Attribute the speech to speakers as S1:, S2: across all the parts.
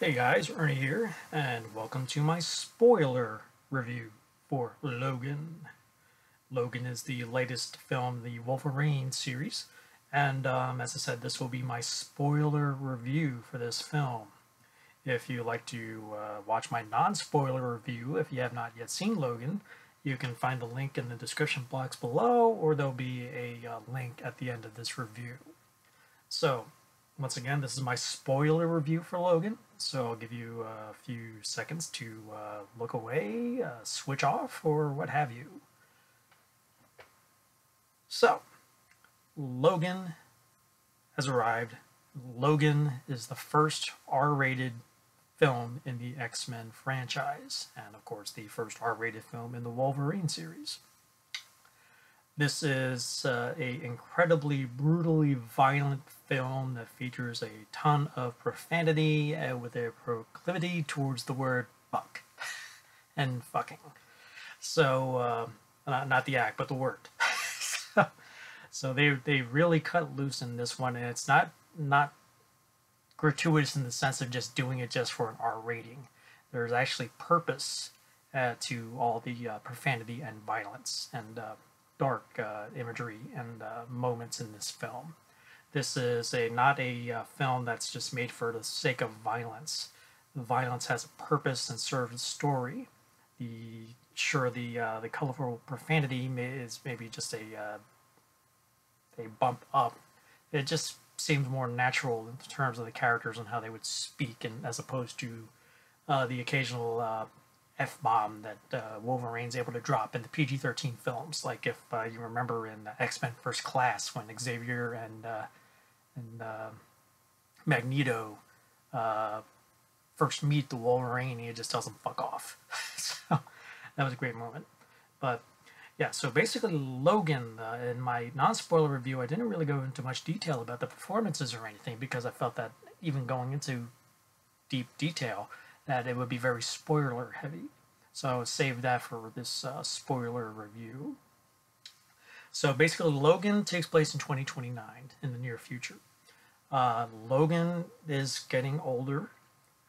S1: Hey guys, Ernie here, and welcome to my spoiler review for Logan. Logan is the latest film in the Wolverine series, and as I said, this will be my spoiler review for this film. If you like to watch my non-spoiler review, if you have not yet seen Logan, you can find the link in the description box below, or there'll be a link at the end of this review. So, once again, this is my spoiler review for Logan, so I'll give you a few seconds to look away, switch off, or what have you. So, Logan has arrived. Logan is the first R-rated film in the X-Men franchise, and of course the first R-rated film in the Wolverine series. This is a incredibly brutally violent film that features a ton of profanity with a proclivity towards the word fuck and fucking. So, not the act, but the word. So they really cut loose in this one, and it's not gratuitous in the sense of just doing it just for an R rating. There's actually purpose to all the profanity and violence and dark imagery and moments in this film. This is not a film that's just made for the sake of violence. The violence has a purpose and serves a story. The colorful profanity is maybe just a bump up. It just seems more natural in terms of the characters and how they would speak, and as opposed to the occasional F-bomb that Wolverine's able to drop in the PG-13 films. Like if you remember in X-Men First Class when Xavier and Magneto first meet the Wolverine, he just tells them fuck off. So that was a great moment. But yeah, so basically Logan, in my non-spoiler review, I didn't really go into much detail about the performances or anything because I felt that even going into deep detail that it would be very spoiler heavy. So I would save that for this spoiler review. So basically Logan takes place in 2029 in the near future. Logan is getting older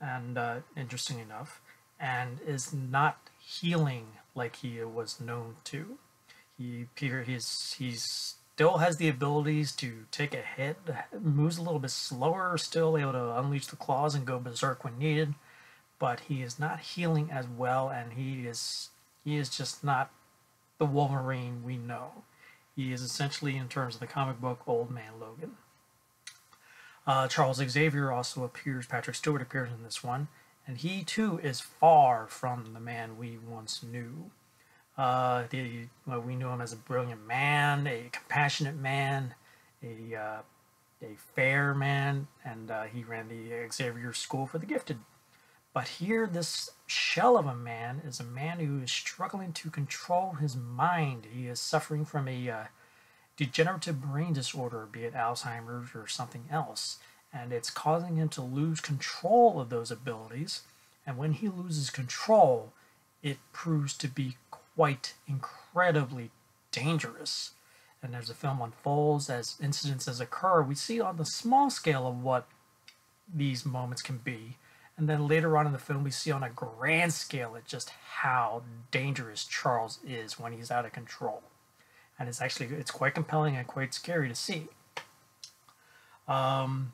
S1: and interesting enough, and is not healing like he was known to. He still has the abilities to take a hit, moves a little bit slower, still able to unleash the claws and go berserk when needed, but he is not healing as well, and he is just not the Wolverine we know. He is essentially, in terms of the comic book, Old Man Logan. Charles Xavier also appears, Patrick Stewart appears in this one, and he too is far from the man we once knew. We knew him as a brilliant man, a compassionate man, a fair man, and he ran the Xavier School for the Gifted. But here, this shell of a man is a man who is struggling to control his mind. He is suffering from a degenerative brain disorder, be it Alzheimer's or something else, and it's causing him to lose control of those abilities. And when he loses control, it proves to be quite incredibly dangerous. And as the film unfolds, as incidences occur, we see on the small scale of what these moments can be. And then later on in the film, we see on a grand scale at just how dangerous Charles is when he's out of control. And it's quite compelling and quite scary to see. In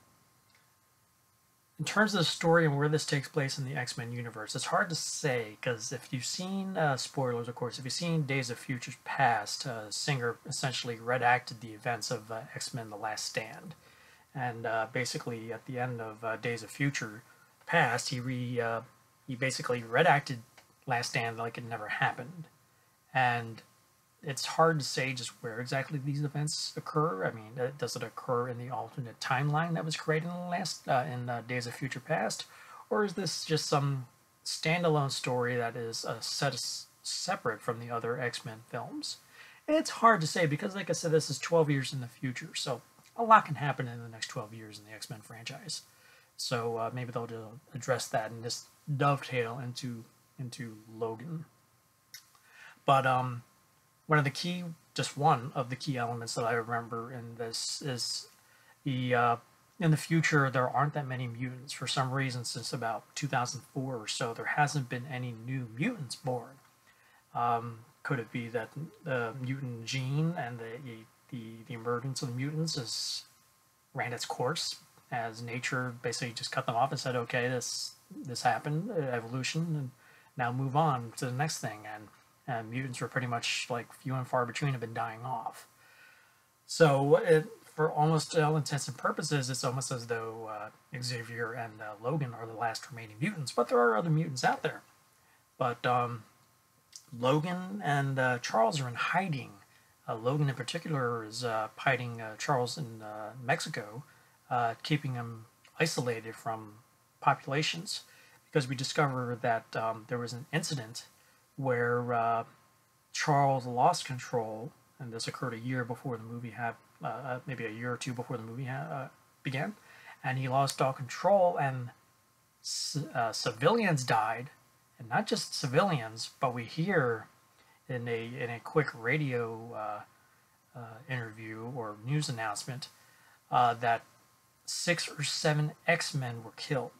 S1: terms of the story and where this takes place in the X-Men universe, it's hard to say, because if you've seen, spoilers of course, if you've seen Days of Future Past, Singer essentially redacted the events of X-Men The Last Stand. And basically at the end of Days of Future Past, he basically redacted Last Stand like it never happened. And it's hard to say just where exactly these events occur. I mean, does it occur in the alternate timeline that was created in Days of Future Past, or is this just some standalone story that is separate from the other X-Men films? It's hard to say because, like I said, this is 12 years in the future, so a lot can happen in the next 12 years in the X-Men franchise. So maybe they'll address that and just dovetail into Logan. But one of the key elements that I remember in this is the in the future there aren't that many mutants. For some reason, since about 2004 or so, there hasn't been any new mutants born. Could it be that the mutant gene and the emergence of the mutants has ran its course, as nature basically just cut them off and said, okay, this happened, evolution, and now move on to the next thing. And mutants were pretty much like few and far between, have been dying off. So for almost all intents and purposes, it's almost as though Xavier and Logan are the last remaining mutants, but there are other mutants out there. But Logan and Charles are in hiding. Logan in particular is hiding Charles in Mexico, keeping him isolated from populations, because we discover that there was an incident where Charles lost control, and this occurred a year before the movie maybe a year or two before the movie began, and he lost all control, and civilians died, and not just civilians, but we hear in a quick radio interview or news announcement that 6 or 7 X-Men were killed.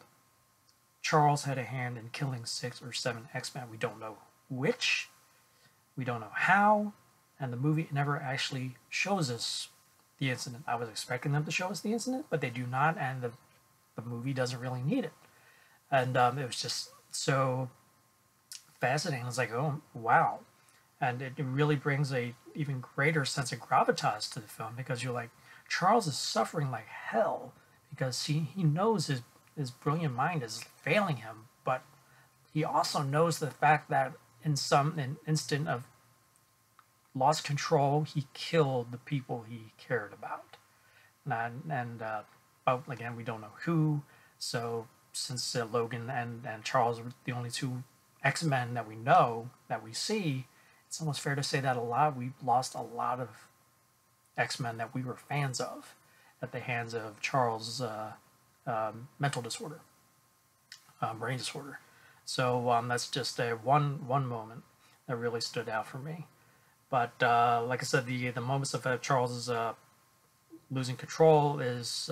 S1: Charles had a hand in killing 6 or 7 X-Men. We don't know which, we don't know how, and the movie never actually shows us the incident. I was expecting them to show us the incident, but they do not, and the movie doesn't really need it. And it was just so fascinating. It's like, oh, wow. And it really brings a even greater sense of gravitas to the film, because you're like, Charles is suffering like hell because he knows his brilliant mind is failing him, but he also knows the fact that in an instant of lost control, he killed the people he cared about. But again, we don't know who. So since Logan and Charles are the only 2 X-Men that we know, that we see, it's almost fair to say that we've lost a lot of X-Men that we were fans of at the hands of Charles' mental disorder, brain disorder. So that's just one moment that really stood out for me. But like I said, the moments of Charles' losing control is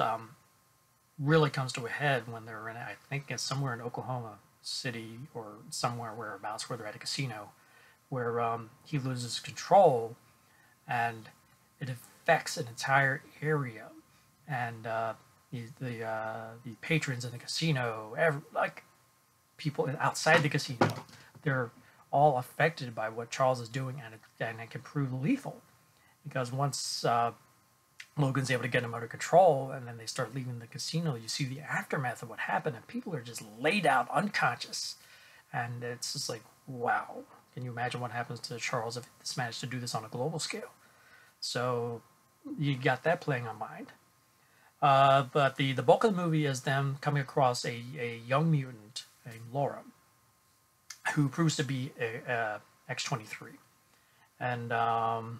S1: really comes to a head when they're in, I think it's somewhere in Oklahoma City or somewhere whereabouts, where they're at a casino, where he loses control, and it affects an entire area, and the patrons in the casino, like people outside the casino, they're all affected by what Charles is doing, and it can prove lethal, because once Logan's able to get him under control, and then they start leaving the casino, you see the aftermath of what happened, and people are just laid out unconscious, and it's just like, wow. Can you imagine what happens to Charles if it's managed to do this on a global scale? So you got that playing on mind. But the bulk of the movie is them coming across a young mutant named Laura, who proves to be a X-23. And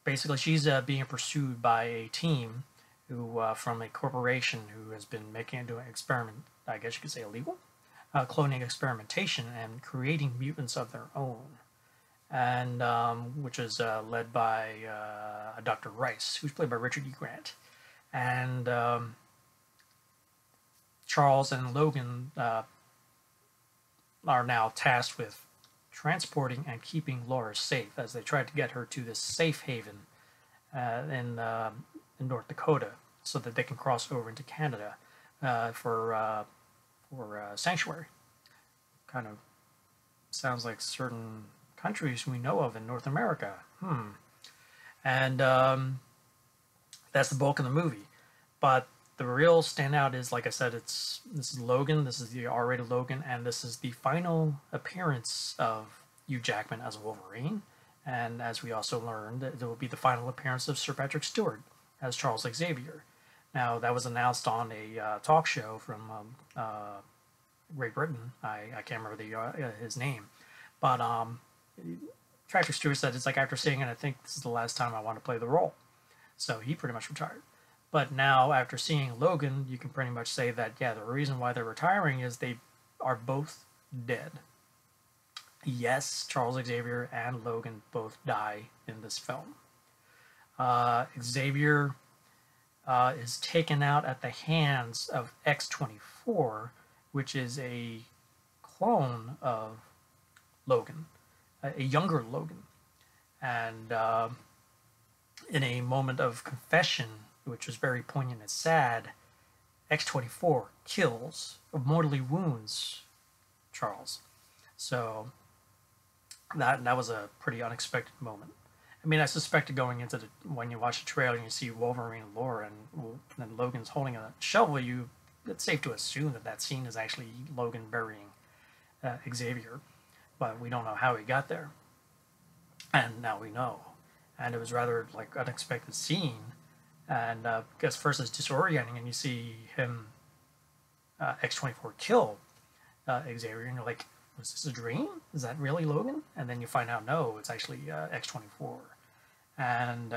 S1: basically she's being pursued by a team who from a corporation who has been doing an experiment, I guess you could say illegal, cloning experimentation and creating mutants of their own, and which is led by Dr. Rice, who's played by Richard E. Grant. And Charles and Logan are now tasked with transporting and keeping Laura safe as they try to get her to this safe haven in North Dakota, so that they can cross over into Canada for sanctuary. Kind of sounds like certain countries we know of in North America. And that's the bulk of the movie. But the real standout is, like I said, this is Logan, this is the R-rated Logan, and this is the final appearance of Hugh Jackman as Wolverine. And as we also learned, it will be the final appearance of Sir Patrick Stewart as Charles Xavier. Now, that was announced on a talk show from Great Britain. I can't remember his name. But Patrick Stewart said, it's like, after seeing it, I think this is the last time I want to play the role. So he pretty much retired. But now, after seeing Logan, you can pretty much say that, yeah, the reason why they're retiring is they are both dead. Yes, Charles Xavier and Logan both die in this film. Xavier is taken out at the hands of X-24, which is a clone of Logan, a younger Logan. And in a moment of confession, which was very poignant and sad, X-24 kills, or mortally wounds Charles. So that was a pretty unexpected moment. I mean, I suspected going into when you watch the trailer and you see Wolverine and Laura and Logan's holding a shovel, it's safe to assume that scene is actually Logan burying Xavier, but we don't know how he got there, and now we know. And it was rather like unexpected scene, and I guess first it's disorienting, and you see him X-24 kill Xavier, and you're like, was this a dream? Is that really Logan? And then you find out, no, it's actually X-24. And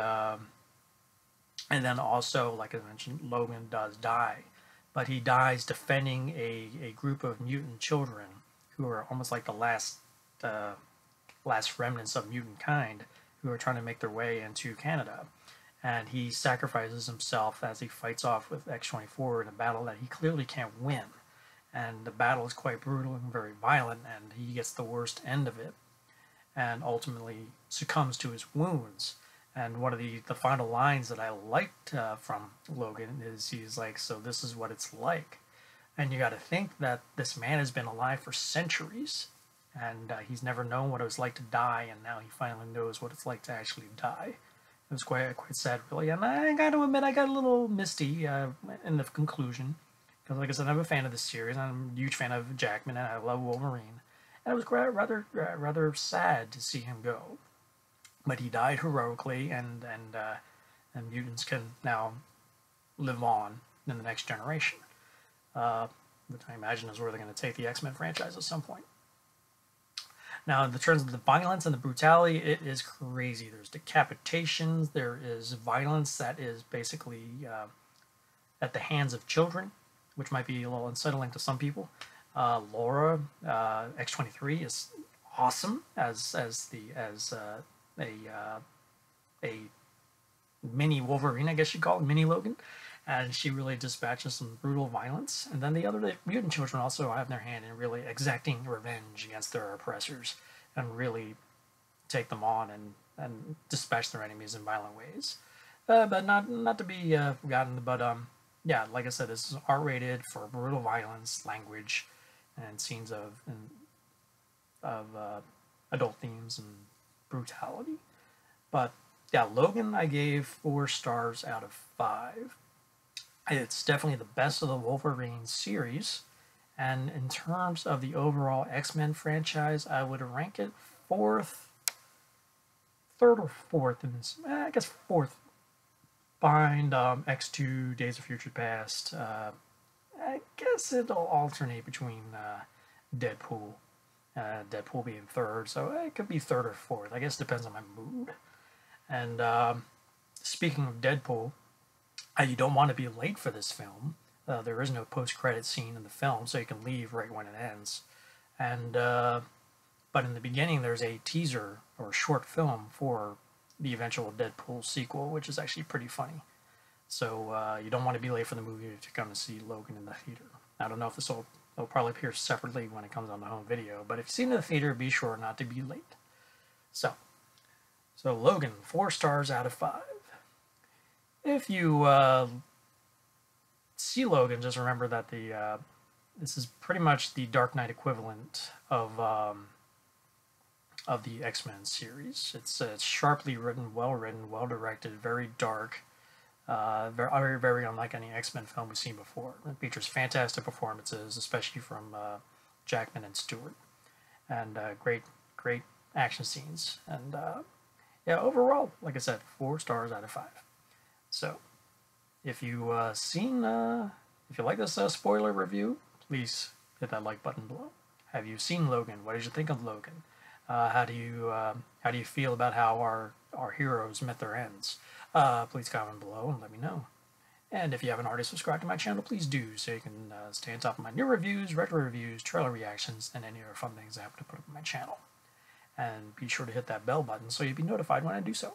S1: then also, like I mentioned, Logan does die. But he dies defending a group of mutant children who are almost like the last remnants of mutant kind who are trying to make their way into Canada. And he sacrifices himself as he fights off with X-24 in a battle that he clearly can't win. And the battle is quite brutal and very violent, and he gets the worst end of it and ultimately succumbs to his wounds. And one of the final lines that I liked from Logan is he's like, so this is what it's like. And you got to think that this man has been alive for centuries, and he's never known what it was like to die, and now he finally knows what it's like to actually die. It was quite sad, really. And I got to admit, I got a little misty in the conclusion. Because, like I said, I'm a fan of this series. I'm a huge fan of Jackman, and I love Wolverine. And it was rather sad to see him go. But he died heroically, and mutants can now live on in the next generation. Which I imagine is where they're going to take the X-Men franchise at some point. Now, in terms of the violence and the brutality, it is crazy. There's decapitations. There is violence that is basically at the hands of children, which might be a little unsettling to some people. Laura, X-23 is awesome as a mini Wolverine, I guess you'd call it, mini Logan, and she really dispatches some brutal violence. And then the other mutant children also have their hand in really exacting revenge against their oppressors and really take them on and dispatch their enemies in violent ways. But not to be forgotten, but yeah, like I said, this is R-rated for brutal violence, language, and scenes of adult themes and brutality. But yeah, Logan I gave 4 stars out of 5. It's definitely the best of the Wolverine series, and in terms of the overall X-Men franchise, I would rank it 3rd or 4th in this. I guess 4th. Behind X2, Days of Future Past. I guess it'll alternate between Deadpool being 3rd, so it could be 3rd or 4th. I guess it depends on my mood. And speaking of Deadpool, you don't want to be late for this film. There is no post-credit scene in the film, so you can leave right when it ends. And but in the beginning, there's a teaser or a short film for the eventual Deadpool sequel, which is actually pretty funny. So you don't want to be late for the movie to come to see Logan in the theater. I don't know if it'll probably appear separately when it comes on the home video, but if you've seen it in the theater, be sure not to be late. So Logan, 4 stars out of 5. If you see Logan, just remember that this is pretty much the Dark Knight equivalent of the X-Men series. It's sharply written, well directed, very dark, very, very unlike any X-Men film we've seen before. It features fantastic performances, especially from Jackman and Stewart, and great action scenes. And yeah, overall, like I said, 4 stars out of 5. So, if you if you like this spoiler review, please hit that like button below. Have you seen Logan? What did you think of Logan? How do you feel about how our heroes met their ends? Please comment below and let me know. And if you haven't already subscribed to my channel, please do, so you can stay on top of my new reviews, retro reviews, trailer reactions, and any other fun things I happen to put up on my channel. And be sure to hit that bell button so you'll be notified when I do so.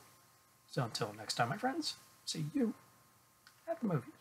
S1: So until next time, my friends, see you at the movie.